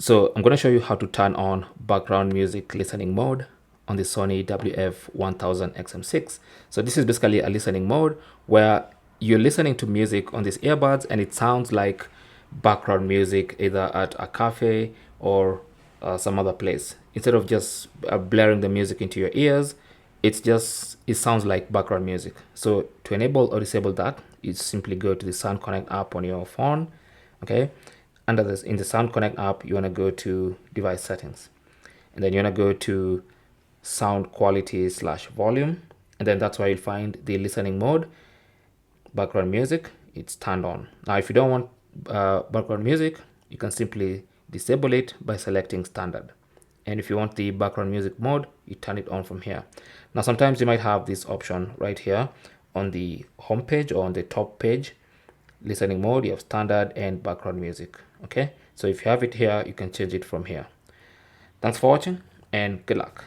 So I'm going to show you how to turn on background music listening mode on the Sony WF-1000XM6. So this is basically a listening mode where you're listening to music on these earbuds and it sounds like background music either at a cafe or some other place. Instead of just blaring the music into your ears, it sounds like background music. So to enable or disable that, you simply go to the Sound Connect app on your phone. Okay, under this, in the Sound Connect app, you want to go to device settings, and then you want to go to sound quality / volume, and then that's where you'll find the listening mode, background music. It's turned on. Now if you don't want background music, you can simply disable it by selecting standard, and if you want the background music mode, you turn it on from here. Now sometimes you might have this option right here on the home page or on the top page. Listening mode, you have standard and background music. Okay, so if you have it here, you can change it from here. Thanks for watching and good luck.